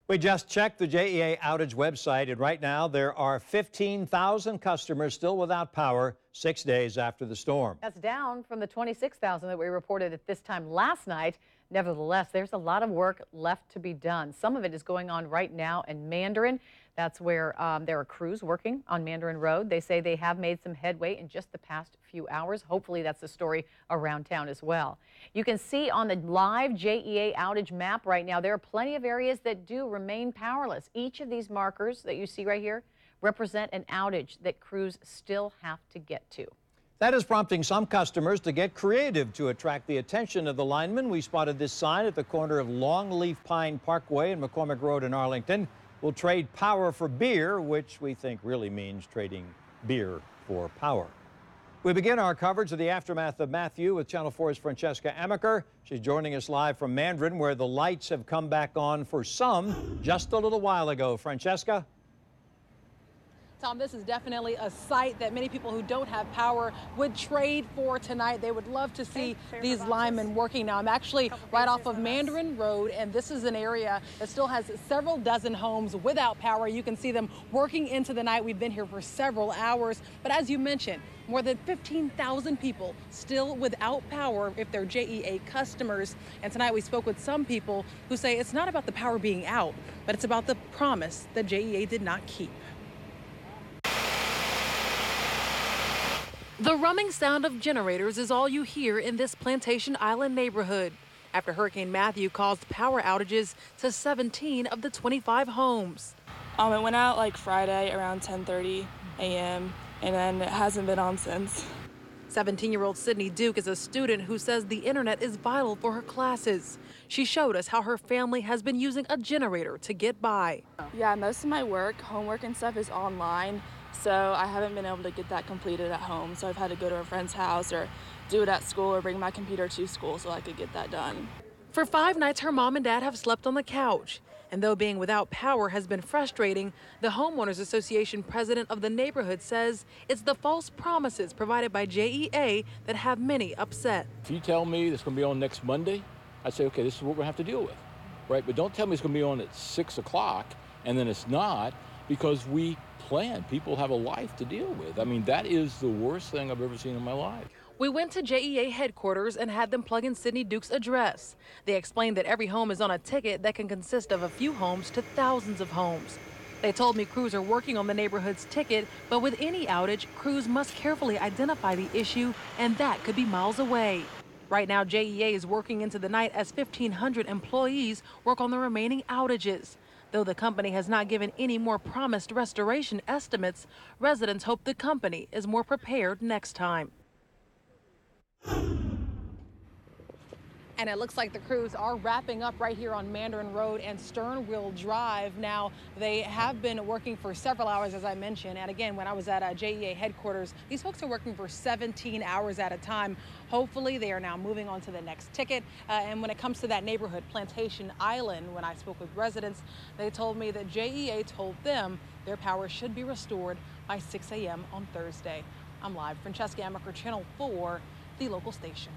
We just checked the JEA outage website, and right now there are 15,000 customers still without power 6 days after the storm. That's down from the 26,000 that we reported at this time last night. Nevertheless, there's a lot of work left to be done. Some of it is going on right now in Mandarin. That's where there are crews working on Mandarin Road. They say they have made some headway in just the past few hours. Hopefully that's the story around town as well. You can see on the live JEA outage map right now, there are plenty of areas that do remain powerless. Each of these markers that you see right here represent an outage that crews still have to get to. That is prompting some customers to get creative to attract the attention of the linemen. We spotted this sign at the corner of Longleaf Pine Parkway and McCormick Road in Arlington. We'll trade power for beer, which we think really means trading beer for power. We begin our coverage of the aftermath of Matthew with Channel 4's Francesca Amaker. She's joining us live from Mandarin, where the lights have come back on for some just a little while ago. Francesca? Tom, this is definitely a site that many people who don't have power would trade for tonight. They would love to see these linemen working. Now, I'm actually right off of Mandarin Road, and this is an area that still has several dozen homes without power. You can see them working into the night. We've been here for several hours. But as you mentioned, more than 15,000 people still without power if they're JEA customers. And tonight we spoke with some people who say it's not about the power being out, but it's about the promise that JEA did not keep. The rumming sound of generators is all you hear in this Plantation Island neighborhood after Hurricane Matthew caused power outages to 17 of the 25 homes. It went out like Friday around 10:30 a.m. and then it hasn't been on since. 17-year-old Sydney Duke is a student who says the internet is vital for her classes. She showed us how her family has been using a generator to get by. Yeah, most of my work, homework and stuff is online. So I haven't been able to get that completed at home. So I've had to go to a friend's house or do it at school or bring my computer to school so I could get that done. For 5 nights, her mom and dad have slept on the couch. And though being without power has been frustrating, the Homeowners Association president of the neighborhood says it's the false promises provided by JEA that have many upset. If you tell me it's going to be on next Monday, I say, okay, this is what we're going to have to deal with, right? But don't tell me it's going to be on at 6 o'clock and then it's not, because we plan. People have a life to deal with. I mean, that is the worst thing I've ever seen in my life. We went to JEA headquarters and had them plug in Sydney Duke's address. They explained that every home is on a ticket that can consist of a few homes to thousands of homes. They told me crews are working on the neighborhood's ticket, but with any outage, crews must carefully identify the issue, and that could be miles away. Right now, JEA is working into the night as 1,500 employees work on the remaining outages. Though the company has not given any more promised restoration estimates, residents hope the company is more prepared next time. And it looks like the crews are wrapping up right here on Mandarin Road and Sternwheel Drive. Now, they have been working for several hours, as I mentioned. And again, when I was at JEA headquarters, these folks are working for 17 hours at a time. Hopefully, they are now moving on to the next ticket. And when it comes to that neighborhood, Plantation Island, when I spoke with residents, they told me that JEA told them their power should be restored by 6 a.m. on Thursday. I'm live. Francesca Amaker, Channel 4, the local station.